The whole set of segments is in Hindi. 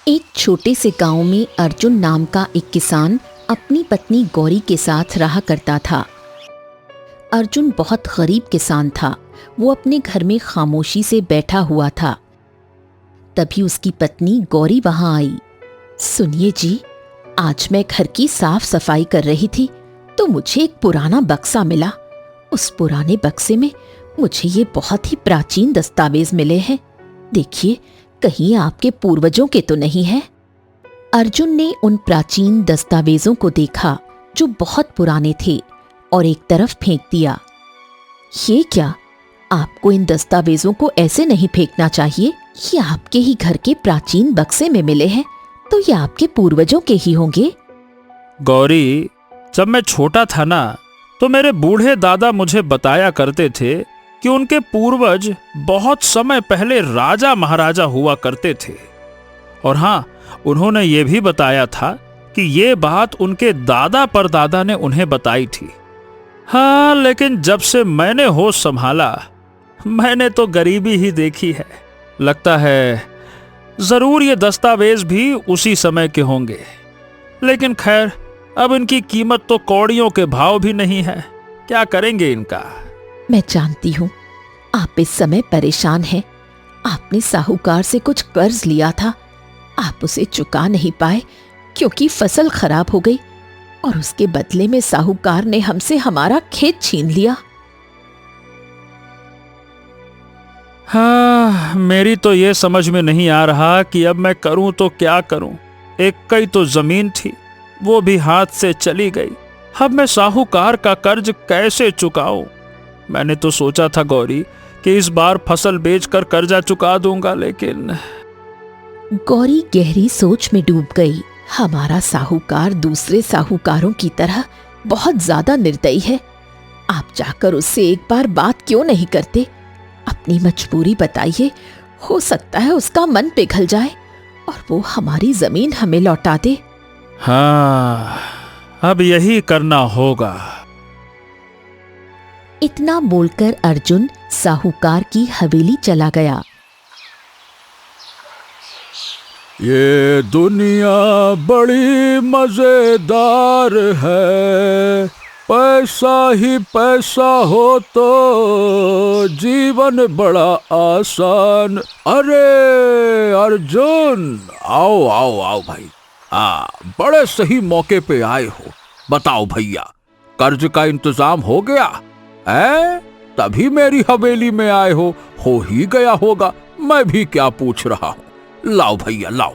एक छोटे से गांव में अर्जुन नाम का एक किसान अपनी पत्नी गौरी के साथ रहा करता था। अर्जुन बहुत गरीब किसान था। वो अपने घर में खामोशी से बैठा हुआ था। तभी उसकी पत्नी गौरी वहां आई। सुनिए जी, आज मैं घर की साफ सफाई कर रही थी तो मुझे एक पुराना बक्सा मिला। उस पुराने बक्से में मुझे ये बहुत ही प्राचीन दस्तावेज मिले हैं। देखिए, कहीं आपके पूर्वजों के तो नहीं है। अर्जुन ने उन प्राचीन दस्तावेजों को देखा जो बहुत पुराने थे और एक तरफ फेंक दिया। ये क्या? आपको इन दस्तावेजों को ऐसे नहीं फेंकना चाहिए। ये आपके ही घर के प्राचीन बक्से में मिले हैं, तो ये आपके पूर्वजों के ही होंगे। गौरी, जब मैं छोटा था ना, तो मेरे बूढ़े दादा मुझे बताया करते थे कि उनके पूर्वज बहुत समय पहले राजा महाराजा हुआ करते थे। और हाँ, उन्होंने ये भी बताया था कि ये बात उनके दादा परदादा ने उन्हें बताई थी। हाँ, लेकिन जब से मैंने होश संभाला, मैंने तो गरीबी ही देखी है। लगता है जरूर ये दस्तावेज भी उसी समय के होंगे। लेकिन खैर, अब इनकी कीमत तो कौड़ियों के भाव भी नहीं है। क्या करेंगे इनका? मैं जानती हूँ आप इस समय परेशान हैं। आपने साहूकार से कुछ कर्ज लिया था, आप उसे चुका नहीं पाए क्योंकि फसल खराब हो गई, और उसके बदले में साहूकार ने हमसे हमारा खेत छीन लिया। हाँ, मेरी तो ये समझ में नहीं आ रहा कि अब मैं करूं तो क्या करूं। एक कई तो जमीन थी, वो भी हाथ से चली गई। अब मैं साहूकार का कर्ज कैसे चुकाऊं? मैंने तो सोचा था गौरी कि इस बार फसल बेचकर कर्जा चुका दूंगा, लेकिन गौरी गहरी सोच में डूब गई। हमारा साहूकार दूसरे साहूकारों की तरह बहुत ज्यादा निर्दयी है। आप जाकर उससे एक बार बात क्यों नहीं करते? अपनी मजबूरी बताइए, हो सकता है उसका मन पिघल जाए और वो हमारी जमीन हमें लौटा दे। हाँ, अब यही करना होगा। इतना बोलकर अर्जुन साहूकार की हवेली चला गया। ये दुनिया बड़ी मजेदार है, पैसा ही पैसा हो तो जीवन बड़ा आसान। अरे अर्जुन, आओ आओ आओ भाई। बड़े सही मौके पे आए हो। बताओ भैया, कर्ज का इंतजाम हो गया है? तभी मेरी हवेली में आए हो ही गया होगा। मैं भी क्या पूछ रहा हूँ। लाओ भैया लाओ,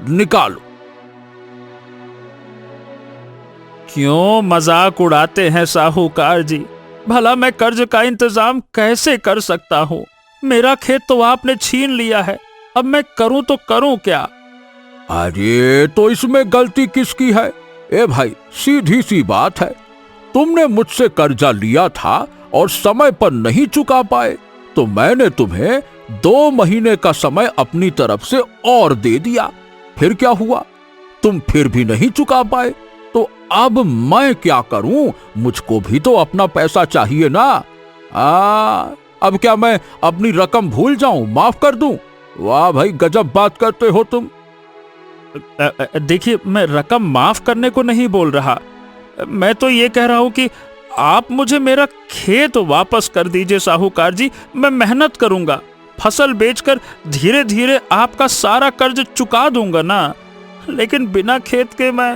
निकालो। क्यों मजाक उड़ाते हैं साहूकार जी? भला मैं कर्ज का इंतजाम कैसे कर सकता हूँ? मेरा खेत तो आपने छीन लिया है। अब मैं करूँ तो करूँ क्या? अरे तो इसमें गलती किसकी है? ए भाई, सीधी सी बात है। तुमने मुझसे कर्जा लिया था और समय पर नहीं चुका पाए, तो मैंने तुम्हें 2 महीने का समय अपनी तरफ से और दे दिया। फिर क्या हुआ? तुम फिर भी नहीं चुका पाए, तो अब मैं क्या करूं? मुझको भी तो अपना पैसा चाहिए ना। अब क्या मैं अपनी रकम भूल जाऊं, माफ कर दूं? वाह भाई, गजब बात करते हो तुम। देखिए, मैं रकम माफ करने को नहीं बोल रहा। मैं तो ये कह रहा हूं कि आप मुझे मेरा खेत वापस कर दीजिए साहूकार जी। मैं मेहनत करूंगा, फसल बेचकर धीरे धीरे आपका सारा कर्ज चुका दूंगा ना। लेकिन बिना खेत के मैं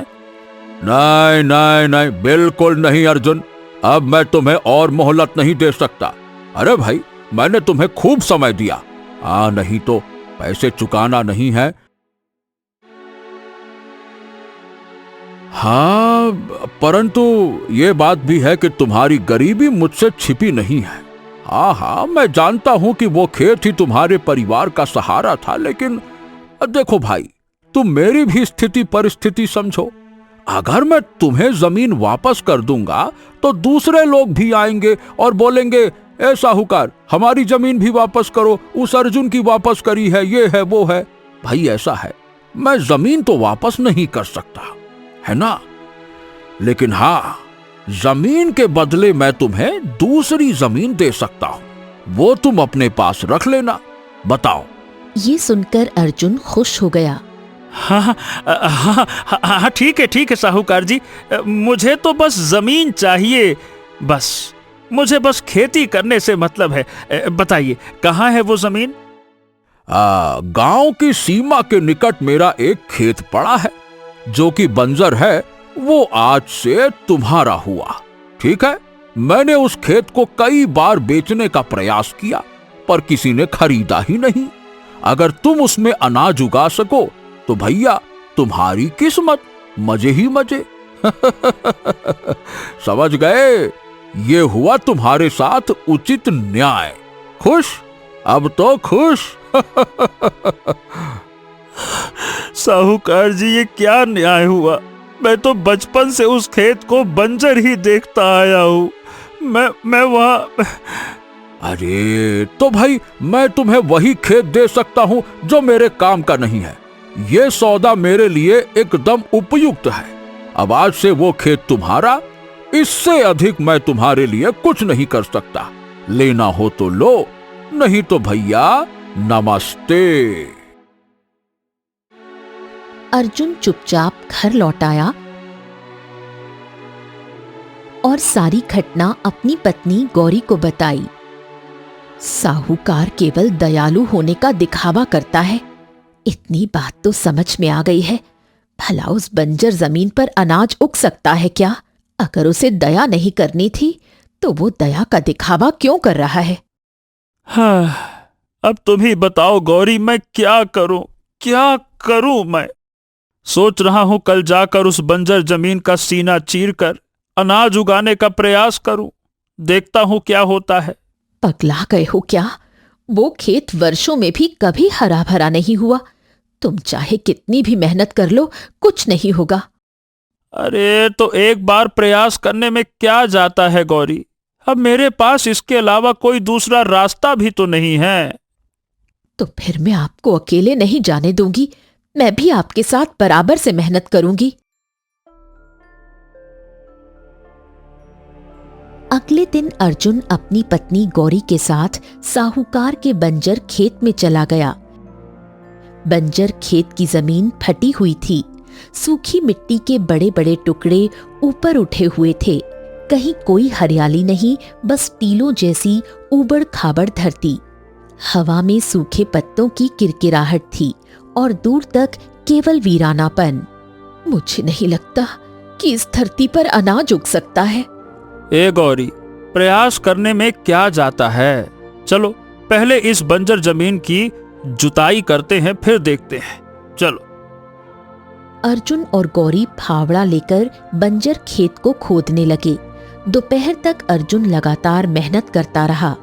नहीं नहीं नहीं, बिल्कुल नहीं अर्जुन। अब मैं तुम्हें और मोहलत नहीं दे सकता। अरे भाई, मैंने तुम्हें खूब समय दिया। नहीं तो पैसे चुकाना नहीं है। हाँ, परंतु ये बात भी है कि तुम्हारी गरीबी मुझसे छिपी नहीं है। हाँ, मैं जानता हूं कि वो खेत ही तुम्हारे परिवार का सहारा था, लेकिन देखो भाई, तुम मेरी भी स्थिति परिस्थिति समझो। अगर मैं तुम्हें जमीन वापस कर दूंगा तो दूसरे लोग भी आएंगे और बोलेंगे, ए साहूकार, हमारी जमीन भी वापस करो, उस अर्जुन की वापस करी है, ये है वो है। भाई ऐसा है, मैं जमीन तो वापस नहीं कर सकता, है ना। लेकिन हाँ, जमीन के बदले मैं तुम्हें दूसरी जमीन दे सकता हूं, वो तुम अपने पास रख लेना। बताओ। ये सुनकर अर्जुन खुश हो गया। हाँ हाँ हाँ हाँ, ठीक है साहूकार जी। मुझे तो बस जमीन चाहिए, बस मुझे बस खेती करने से मतलब है। बताइए कहाँ है वो जमीन? गांव की सीमा के निकट मेरा एक खेत पड़ा है जो कि बंजर है। वो आज से तुम्हारा हुआ, ठीक है। मैंने उस खेत को कई बार बेचने का प्रयास किया पर किसी ने खरीदा ही नहीं। अगर तुम उसमें अनाज उगा सको तो भैया तुम्हारी किस्मत, मजे ही मजे। समझ गए? ये हुआ तुम्हारे साथ उचित न्याय। खुश? अब तो खुश। साहूकार जी, ये क्या न्याय हुआ? मैं तो बचपन से उस खेत को बंजर ही देखता आया हूँ। मैं वहां। अरे तो भाई मैं तुम्हें वही खेत दे सकता हूं जो मेरे काम का नहीं है। ये सौदा मेरे लिए एकदम उपयुक्त है। अब आज से वो खेत तुम्हारा, इससे अधिक मैं तुम्हारे लिए कुछ नहीं कर सकता। लेना हो तो लो, नहीं तो भैया नमस्ते। अर्जुन चुपचाप घर लौट आया और सारी घटना अपनी पत्नी गौरी को बताई। साहूकार केवल दयालु होने का दिखावा करता है, इतनी बात तो समझ में आ गई है। भला उस बंजर जमीन पर अनाज उग सकता है क्या? अगर उसे दया नहीं करनी थी तो वो दया का दिखावा क्यों कर रहा है? हाँ, अब तुम ही बताओ गौरी, मैं क्या करूं मैं? सोच रहा हूं कल जाकर उस बंजर जमीन का सीना चीरकर अनाज उगाने का प्रयास करूं। देखता हूं क्या होता है। पगला गए हो क्या? वो खेत वर्षों में भी कभी हरा भरा नहीं हुआ। तुम चाहे कितनी भी मेहनत कर लो, कुछ नहीं होगा। अरे तो एक बार प्रयास करने में क्या जाता है गौरी? अब मेरे पास इसके अलावा कोई दूसरा रास्ता भी तो नहीं है। तो फिर मैं आपको अकेले नहीं जाने दूंगी। मैं भी आपके साथ बराबर से मेहनत करूंगी। अगले दिन अर्जुन अपनी पत्नी गौरी के साथ साहूकार के बंजर खेत में चला गया। बंजर खेत की जमीन फटी हुई थी। सूखी मिट्टी के बड़े बड़े टुकड़े ऊपर उठे हुए थे। कहीं कोई हरियाली नहीं, बस टीलों जैसी ऊबड़ खाबड़ धरती। हवा में सूखे पत्तों की किरकिराहट थी और दूर तक केवल वीरानापन। मुझे नहीं लगता कि इस धरती पर अनाज उग सकता है। ए गौरी, प्रयास करने में क्या जाता है? चलो पहले इस बंजर जमीन की जुताई करते हैं, फिर देखते हैं। चलो। अर्जुन और गौरी फावड़ा लेकर बंजर खेत को खोदने लगे। दोपहर तक अर्जुन लगातार मेहनत करता रहा।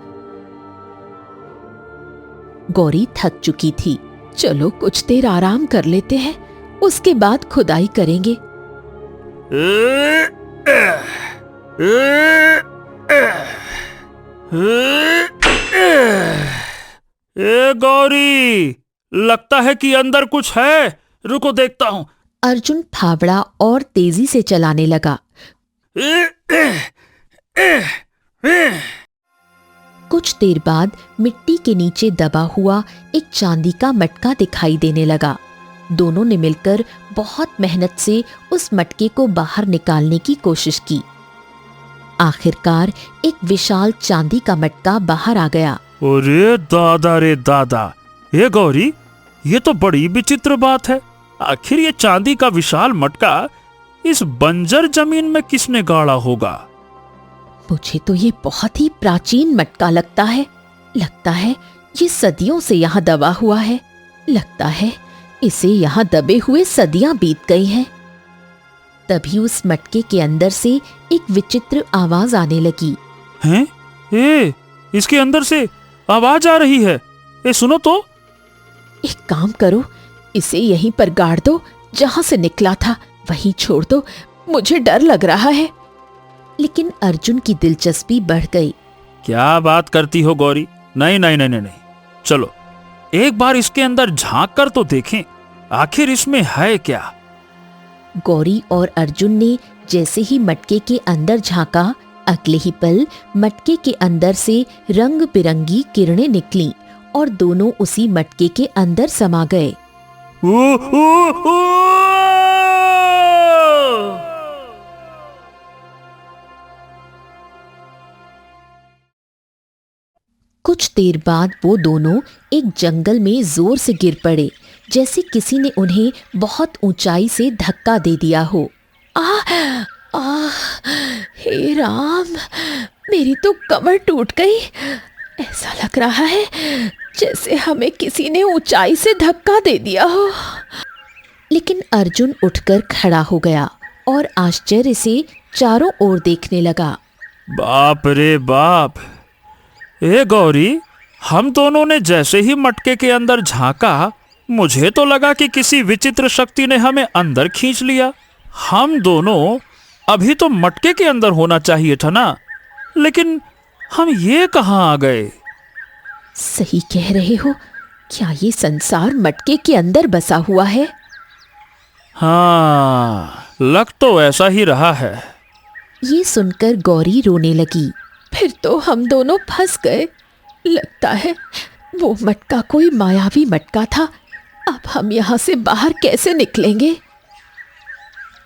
गौरी थक चुकी थी। चलो कुछ देर आराम कर लेते हैं, उसके बाद खुदाई करेंगे। ए गौरी, लगता है कि अंदर कुछ है, रुको देखता हूं। अर्जुन फावड़ा और तेजी से चलाने लगा। कुछ देर बाद मिट्टी के नीचे दबा हुआ एक चांदी का मटका दिखाई देने लगा। दोनों ने मिलकर बहुत मेहनत से उस मटके को बाहर निकालने की कोशिश की। आखिरकार एक विशाल चांदी का मटका बाहर आ गया। अरे दादा रे दादा! ये गौरी, ये तो बड़ी विचित्र बात है। आखिर ये चांदी का विशाल मटका इस बंजर जमीन में किसने गाड़ा होगा? मुझे तो ये बहुत ही प्राचीन मटका लगता है। लगता है ये सदियों से यहाँ दबा हुआ है। लगता है इसे यहाँ दबे हुए सदियां बीत गई हैं। तभी उस मटके के अंदर से एक विचित्र आवाज आने लगी। हैं? इसके अंदर से आवाज आ रही है। सुनो तो। एक काम करो, इसे यहीं पर गाड़ दो, जहां से निकला था वहीं छोड़ दो। मुझे डर लग रहा है। लेकिन अर्जुन की दिलचस्पी बढ़ गई। क्या बात करती हो गौरी? नहीं नहीं नहीं नहीं, चलो एक बार इसके अंदर झांक कर तो देखें, आखिर इसमें है क्या। गौरी और अर्जुन ने जैसे ही मटके के अंदर झांका, अगले ही पल मटके के अंदर से रंग बिरंगी किरणें निकलीं और दोनों उसी मटके के अंदर समा गए। ऊ, ऊ, ऊ। कुछ देर बाद वो दोनों एक जंगल में जोर से गिर पड़े, जैसे किसी ने उन्हें बहुत ऊंचाई से धक्का दे दिया हो। हे राम, मेरी तो कमर टूट गई। ऐसा लग रहा है जैसे हमें किसी ने ऊंचाई से धक्का दे दिया हो। लेकिन अर्जुन उठकर खड़ा हो गया और आश्चर्य से चारों ओर देखने लगा। बाप रे बाप! ए गौरी, हम दोनों ने जैसे ही मटके के अंदर झांका, मुझे तो लगा कि किसी विचित्र शक्ति ने हमें अंदर खींच लिया। हम दोनों अभी तो मटके के अंदर होना चाहिए था ना, लेकिन हम ये कहाँ आ गए? सही कह रहे हो, क्या ये संसार मटके के अंदर बसा हुआ है? हाँ, लग तो ऐसा ही रहा है। ये सुनकर गौरी रोने लगी। फिर तो हम दोनों फंस गए। लगता है वो मटका कोई मायावी मटका था। अब हम यहाँ से बाहर कैसे निकलेंगे?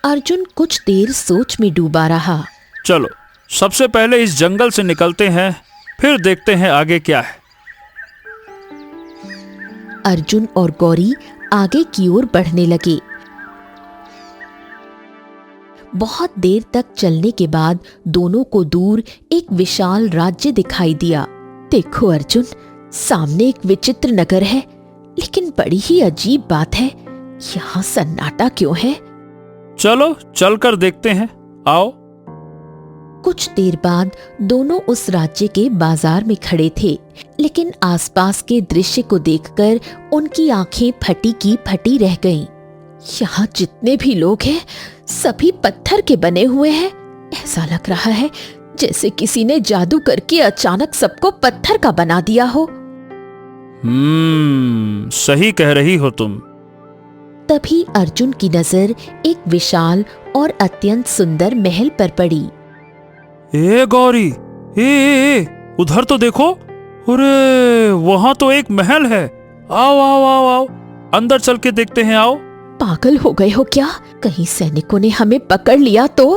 अर्जुन कुछ देर सोच में डूबा रहा। चलो, सबसे पहले इस जंगल से निकलते हैं, फिर देखते हैं आगे क्या है। अर्जुन और गौरी आगे की ओर बढ़ने लगे। बहुत देर तक चलने के बाद दोनों को दूर एक विशाल राज्य दिखाई दिया। देखो अर्जुन, सामने एक विचित्र नगर है, लेकिन बड़ी ही अजीब बात है, यहाँ सन्नाटा क्यों है? चलो चलकर देखते हैं, आओ। कुछ देर बाद दोनों उस राज्य के बाजार में खड़े थे, लेकिन आसपास के दृश्य को देखकर उनकी आंखें फटी की फटी रह गईं। यहाँ जितने भी लोग हैं, सभी पत्थर के बने हुए हैं। ऐसा लग रहा है जैसे किसी ने जादू करके अचानक सबको पत्थर का बना दिया हो। सही कह रही हो तुम। तभी अर्जुन की नजर एक विशाल और अत्यंत सुंदर महल पर पड़ी। ए गौरी, ए, उधर तो देखो। अरे, वहां तो एक महल है। आओ आओ आओ आओ, अंदर चल के देखते हैं, आओ। पागल हो गए हो क्या? कहीं सैनिकों ने हमें पकड़ लिया तो?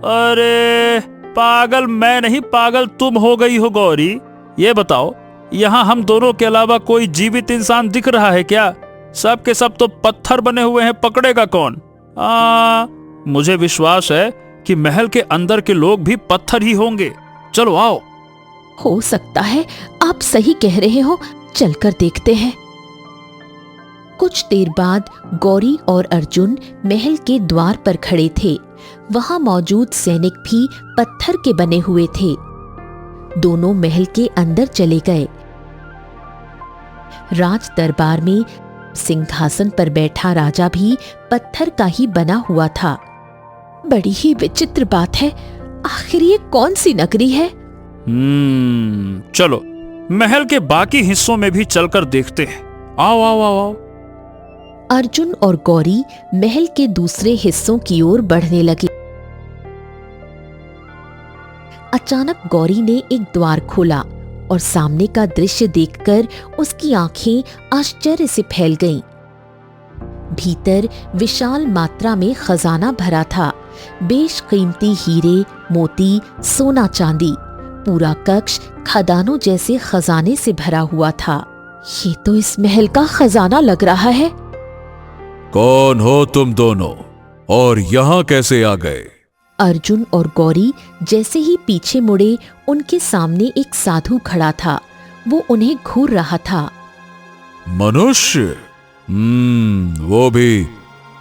अरे पागल मैं नहीं, पागल तुम हो गई हो गौरी। ये बताओ, यहाँ हम दोनों के अलावा कोई जीवित इंसान दिख रहा है क्या? सब के सब तो पत्थर बने हुए हैं, पकड़ेगा कौन? मुझे विश्वास है कि महल के अंदर के लोग भी पत्थर ही होंगे। चलो आओ। हो सकता है आप सही कह रहे हो, चलकर देखते हैं। कुछ देर बाद गौरी और अर्जुन महल के द्वार पर खड़े थे। वहां मौजूद सैनिक भी पत्थर के बने हुए थे। दोनों महल के अंदर चले गए। राज दरबार में सिंहासन पर बैठा राजा भी पत्थर का ही बना हुआ था। बड़ी ही विचित्र बात है, आखिर ये कौन सी नगरी है? चलो महल के बाकी हिस्सों में भी चलकर देखते हैं। आओ आओ आओ आओ। अर्जुन और गौरी महल के दूसरे हिस्सों की ओर बढ़ने लगे। अचानक गौरी ने एक द्वार खोला और सामने का दृश्य देखकर उसकी आंखें आश्चर्य से फैल गईं। भीतर विशाल मात्रा में खजाना भरा था। बेशकीमती हीरे, मोती, सोना चांदी, पूरा कक्ष खदानों जैसे खजाने से भरा हुआ था। ये तो इस महल का खजाना लग रहा है। कौन हो तुम दोनों और यहाँ कैसे आ गए? अर्जुन और गौरी जैसे ही पीछे मुड़े, उनके सामने एक साधु खड़ा था। वो उन्हें घूर रहा था। मनुष्य? वो भी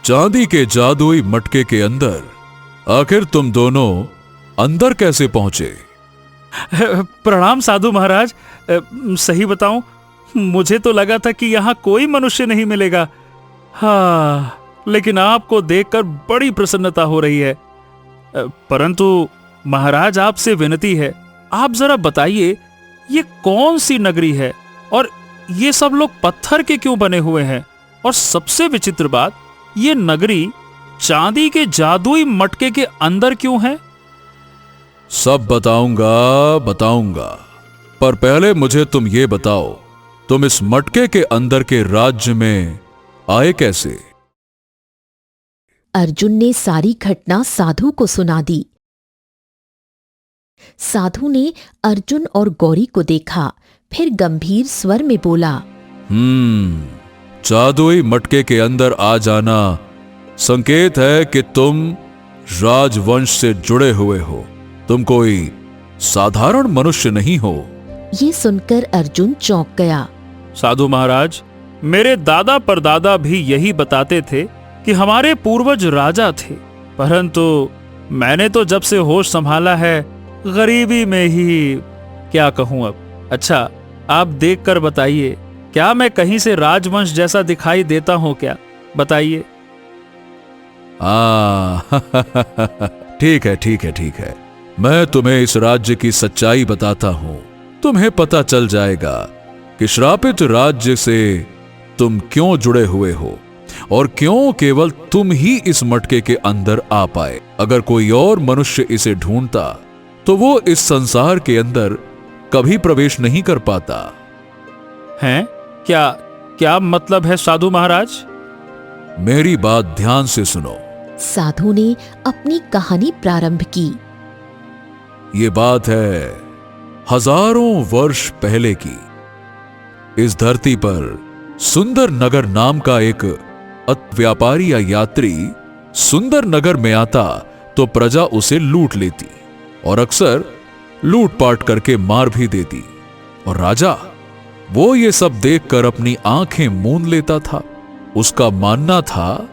चांदी के जादुई मटके के अंदर। आखिर तुम दोनों अंदर कैसे पहुंचे? प्रणाम साधु महाराज। सही बताऊं, मुझे तो लगा था कि यहाँ कोई मनुष्य नहीं मिलेगा। हाँ, लेकिन आपको देखकर बड़ी प्रसन्नता हो रही है। परंतु महाराज, आपसे विनती है, आप जरा बताइए ये कौन सी नगरी है और ये सब लोग पत्थर के क्यों बने हुए हैं? और सबसे विचित्र बात, ये नगरी चांदी के जादुई मटके के अंदर क्यों है? सब बताऊंगा, पर पहले मुझे तुम ये बताओ, तुम इस मटके के अंदर के राज्य में आए कैसे? अर्जुन ने सारी घटना साधु को सुना दी। साधु ने अर्जुन और गौरी को देखा, फिर गंभीर स्वर में बोला, जादुई मटके के अंदर आ जाना संकेत है कि तुम राजवंश से जुड़े हुए हो। तुम कोई साधारण मनुष्य नहीं हो। ये सुनकर अर्जुन चौंक गया। साधु महाराज, मेरे दादा परदादा भी यही बताते थे कि हमारे पूर्वज राजा थे, परंतु मैंने तो जब से होश संभाला है गरीबी में ही, क्या कहूं अब। अच्छा, आप देख कर बताइए, क्या मैं कहीं से राजवंश जैसा दिखाई देता हूं क्या? बताइए। ठीक है ठीक है ठीक है, मैं तुम्हें इस राज्य की सच्चाई बताता हूं। तुम्हें पता चल जाएगा कि श्रापित राज्य से तुम क्यों जुड़े हुए हो और क्यों केवल तुम ही इस मटके के अंदर आ पाए। अगर कोई और मनुष्य इसे ढूंढता तो वो इस संसार के अंदर कभी प्रवेश नहीं कर पाता। हैं? क्या मतलब है साधु महाराज? मेरी बात ध्यान से सुनो। साधु ने अपनी कहानी प्रारंभ की। ये बात है हजारों वर्ष पहले की। इस धरती पर सुंदर नगर नाम का एक व्यापारी या यात्री सुंदर नगर में आता तो प्रजा उसे लूट लेती और अक्सर लूटपाट करके मार भी देती, और राजा वो ये सब देखकर अपनी आंखें मूंद लेता था। उसका मानना था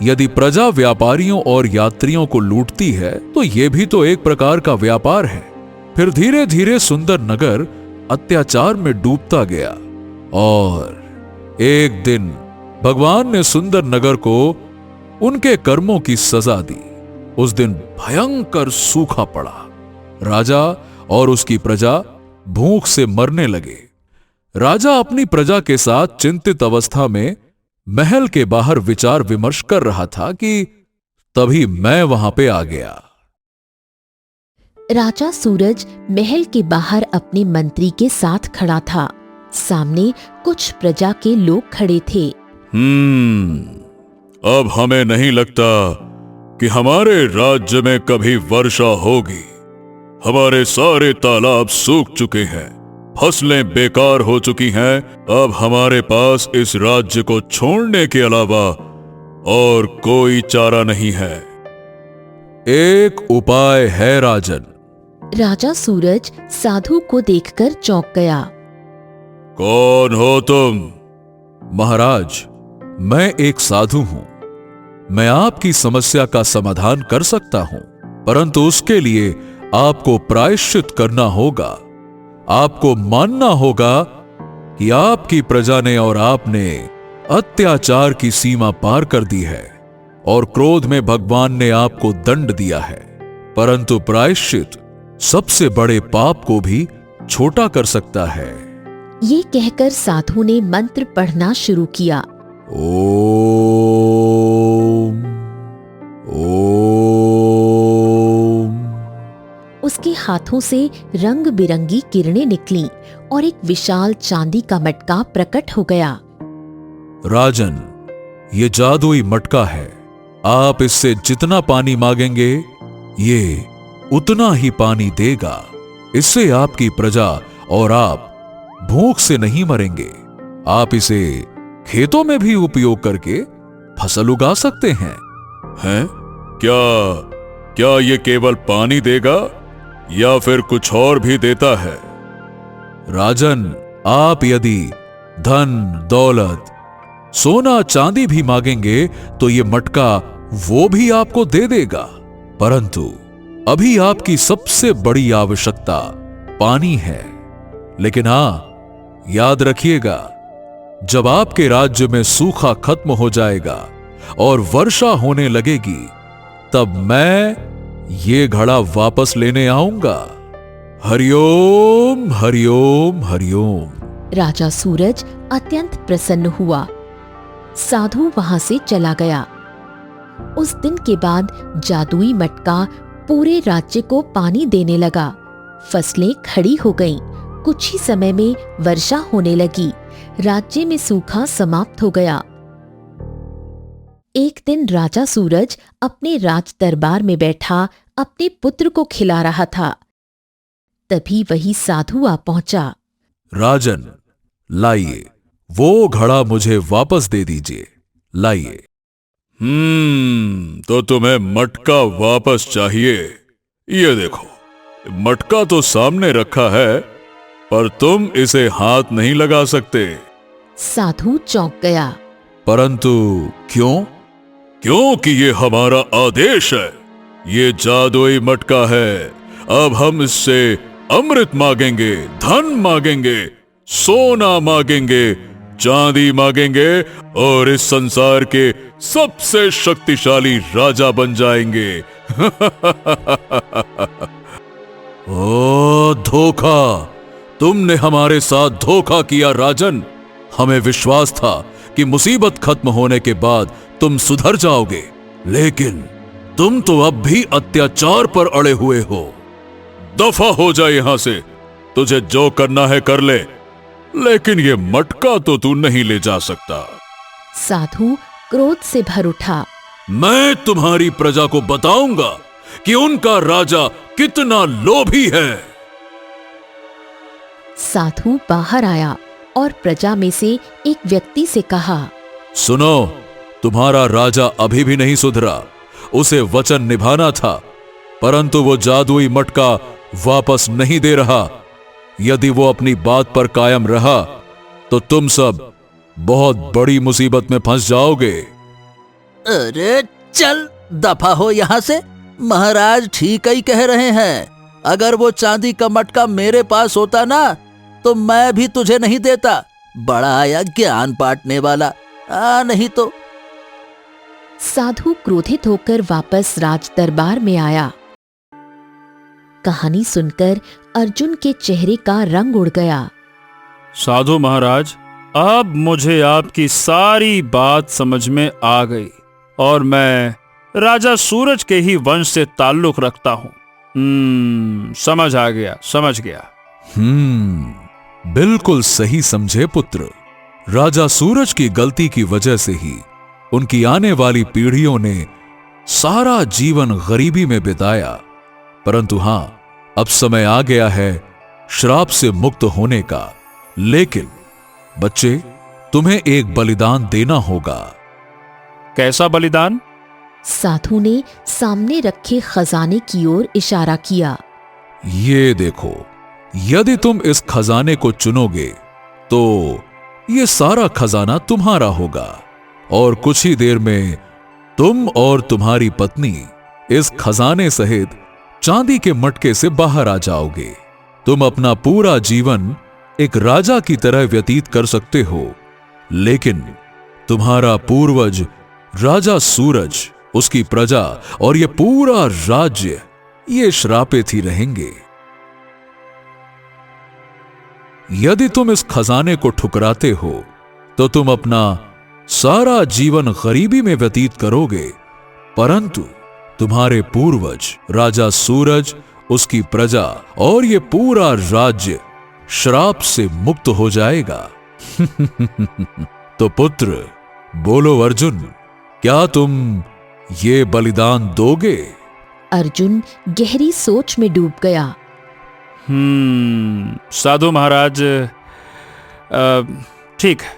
यदि प्रजा व्यापारियों और यात्रियों को लूटती है तो यह भी तो एक प्रकार का व्यापार है। फिर धीरे धीरे सुंदर नगर अत्याचार में डूबता गया और एक दिन भगवान ने सुंदर नगर को उनके कर्मों की सजा दी। उस दिन भयंकर सूखा पड़ा। राजा और उसकी प्रजा भूख से मरने लगे। राजा अपनी प्रजा के साथ चिंतित अवस्था में महल के बाहर विचार विमर्श कर रहा था कि तभी मैं वहां पे आ गया। राजा सूरज महल के बाहर अपने मंत्री के साथ खड़ा था। सामने कुछ प्रजा के लोग खड़े थे। अब हमें नहीं लगता कि हमारे राज्य में कभी वर्षा होगी। हमारे सारे तालाब सूख चुके हैं, फसलें बेकार हो चुकी हैं। अब हमारे पास इस राज्य को छोड़ने के अलावा और कोई चारा नहीं है। एक उपाय है राजन। राजा सूरज साधु को देखकर चौंक गया। कौन हो तुम? महाराज, मैं एक साधु हूं। मैं आपकी समस्या का समाधान कर सकता हूं, परंतु उसके लिए आपको प्रायश्चित करना होगा। आपको मानना होगा कि आपकी प्रजा ने और आपने अत्याचार की सीमा पार कर दी है और क्रोध में भगवान ने आपको दंड दिया है। परंतु प्रायश्चित सबसे बड़े पाप को भी छोटा कर सकता है। ये कहकर साधु ने मंत्र पढ़ना शुरू किया। ओम ओम। उसके हाथों से रंग बिरंगी किरणें निकलीं और एक विशाल चांदी का मटका प्रकट हो गया। राजन, ये जादुई मटका है। आप इससे जितना पानी मांगेंगे ये उतना ही पानी देगा। इससे आपकी प्रजा और आप भूख से नहीं मरेंगे। आप इसे खेतों में भी उपयोग करके फसल उगा सकते हैं। हैं? क्या ये केवल पानी देगा या फिर कुछ और भी देता है? राजन, आप यदि धन दौलत सोना चांदी भी मांगेंगे तो ये मटका वो भी आपको दे देगा। परंतु अभी आपकी सबसे बड़ी आवश्यकता पानी है। लेकिन हां, याद रखिएगा, जब आपके राज्य में सूखा खत्म हो जाएगा और वर्षा होने लगेगी तब मैं ये घड़ा वापस लेने आऊंगा। हरिओम हरिओम हरिओम। राजा सूरज अत्यंत प्रसन्न हुआ। साधु वहां से चला गया। उस दिन के बाद जादुई मटका पूरे राज्य को पानी देने लगा। फसलें खड़ी हो गईं। कुछ ही समय में वर्षा होने लगी। राज्य में सूखा समाप्त हो गया। एक दिन राजा सूरज अपने राज दरबार में बैठा अपने पुत्र को खिला रहा था। तभी वही साधु आ पहुंचा। राजन, लाइए, वो घड़ा मुझे वापस दे दीजिए, लाइए। तो तुम्हें मटका वापस चाहिए? ये देखो, मटका तो सामने रखा है, पर तुम इसे हाथ नहीं लगा सकते। साधु चौंक गया। परंतु क्यों? क्योंकि ये हमारा आदेश है। ये जादुई मटका है। अब हम इससे अमृत मांगेंगे, धन मांगेंगे, सोना मांगेंगे, चांदी मांगेंगे और इस संसार के सबसे शक्तिशाली राजा बन जाएंगे। ओ धोखा! तुमने हमारे साथ धोखा किया राजन। हमें विश्वास था कि मुसीबत खत्म होने के बाद तुम सुधर जाओगे, लेकिन तुम तो अब भी अत्याचार पर अड़े हुए हो। दफा हो जा यहां से। तुझे जो करना है कर ले, लेकिन ये मटका तो तू नहीं ले जा सकता। साधु क्रोध से भर उठा। मैं तुम्हारी प्रजा को बताऊंगा कि उनका राजा कितना लोभी है। साधु बाहर आया और प्रजा में से एक व्यक्ति से कहा, सुनो, तुम्हारा राजा अभी भी नहीं सुधरा। उसे वचन निभाना था, परंतु वो जादुई मटका वापस नहीं दे रहा। यदि वो अपनी बात पर कायम रहा तो तुम सब बहुत बड़ी मुसीबत में फंस जाओगे। अरे चल, दफा हो यहाँ से। महाराज ठीक ही कह रहे हैं। अगर वो चांदी का मटका मेरे पास होता ना, तो मैं भी तुझे नहीं देता। बड़ा आया ज्ञान बांटने वाला। नहीं तो। साधु क्रोधित होकर वापस राज दरबार में आया। कहानी सुनकर अर्जुन के चेहरे का रंग उड़ गया। साधु महाराज, अब मुझे आपकी सारी बात समझ में आ गई और मैं राजा सूरज के ही वंश से ताल्लुक रखता हूं। समझ आ गया, समझ गया। बिल्कुल सही समझे पुत्र। राजा सूरज की गलती की वजह से ही उनकी आने वाली पीढ़ियों ने सारा जीवन गरीबी में बिताया। परंतु हां, अब समय आ गया है श्राप से मुक्त होने का। लेकिन बच्चे, तुम्हें एक बलिदान देना होगा। कैसा बलिदान? साधु ने सामने रखे खजाने की ओर इशारा किया। ये देखो, यदि तुम इस खजाने को चुनोगे तो ये सारा खजाना तुम्हारा होगा और कुछ ही देर में तुम और तुम्हारी पत्नी इस खजाने सहित चांदी के मटके से बाहर आ जाओगे। तुम अपना पूरा जीवन एक राजा की तरह व्यतीत कर सकते हो, लेकिन तुम्हारा पूर्वज राजा सूरज, उसकी प्रजा और ये पूरा राज्य ये श्रापित ही रहेंगे। यदि तुम इस खजाने को ठुकराते हो तो तुम अपना सारा जीवन गरीबी में व्यतीत करोगे, परंतु तुम्हारे पूर्वज राजा सूरज, उसकी प्रजा और ये पूरा राज्य श्राप से मुक्त हो जाएगा। तो पुत्र, बोलो अर्जुन, क्या तुम ये बलिदान दोगे? अर्जुन गहरी सोच में डूब गया। साधु महाराज, ठीक है,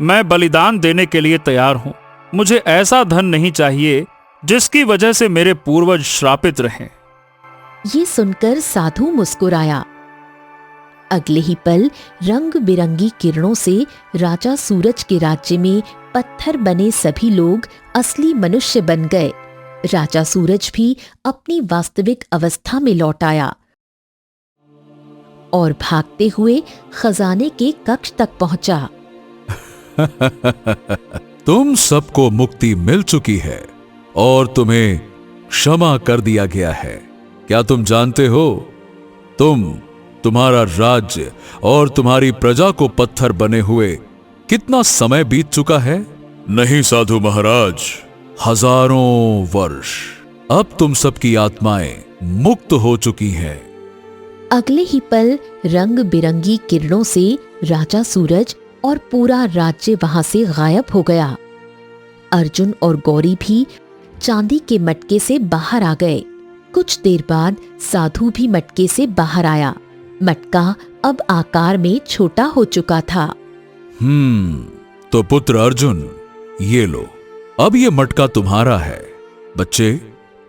मैं बलिदान देने के लिए तैयार हूं। मुझे ऐसा धन नहीं चाहिए जिसकी वजह से मेरे पूर्वज श्रापित रहें। ये सुनकर साधु मुस्कुराया। अगले ही पल रंग बिरंगी किरणों से राजा सूरज के राज्य में पत्थर बने सभी लोग असली मनुष्य बन गए। राजा सूरज भी अपनी वास्तविक अवस्था में लौट आया और भागते हुए खजाने के कक्ष तक पहुंचा। तुम सबको मुक्ति मिल चुकी है और तुम्हें क्षमा कर दिया गया है। क्या तुम जानते हो, तुम्हारा राज्य और तुम्हारी प्रजा को पत्थर बने हुए कितना समय बीत चुका है? नहीं साधु महाराज, हजारों वर्ष। अब तुम सबकी आत्माएं मुक्त हो चुकी हैं। अगले ही पल रंग बिरंगी किरणों से राजा सूरज और पूरा राज्य वहां से गायब हो गया। अर्जुन और गौरी भी चांदी के मटके से बाहर आ गए। कुछ देर बाद साधु भी मटके से बाहर आया। मटका अब आकार में छोटा हो चुका था। तो पुत्र अर्जुन, ये लो, अब ये मटका तुम्हारा है। बच्चे,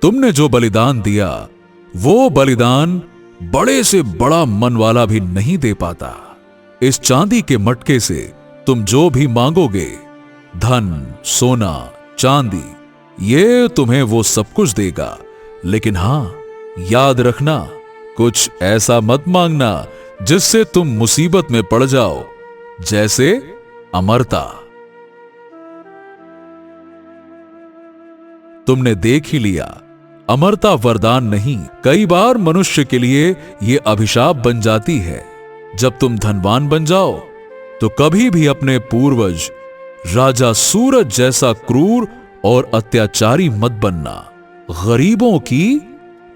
तुमने जो बलिदान दिया वो बलिदान बड़े से बड़ा मन वाला भी नहीं दे पाता। इस चांदी के मटके से तुम जो भी मांगोगे, धन, सोना, चांदी, ये तुम्हें वो सब कुछ देगा। लेकिन हां, याद रखना, कुछ ऐसा मत मांगना जिससे तुम मुसीबत में पड़ जाओ, जैसे अमरता। तुमने देख ही लिया, अमरता वरदान नहीं, कई बार मनुष्य के लिए यह अभिशाप बन जाती है। जब तुम धनवान बन जाओ तो कभी भी अपने पूर्वज राजा सूरज जैसा क्रूर और अत्याचारी मत बनना। गरीबों की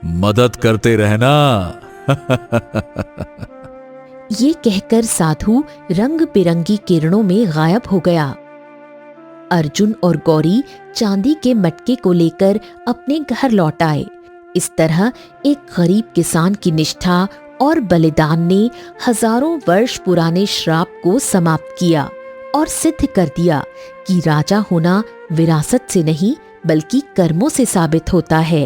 मदद करते रहना। ये कहकर साधु रंग बिरंगी किरणों में गायब हो गया। अर्जुन और गौरी चांदी के मटके को लेकर अपने घर लौट आए। इस तरह एक गरीब किसान की निष्ठा और बलिदान ने हजारों वर्ष पुराने श्राप को समाप्त किया और सिद्ध कर दिया कि राजा होना विरासत से नहीं बल्कि कर्मों से साबित होता है।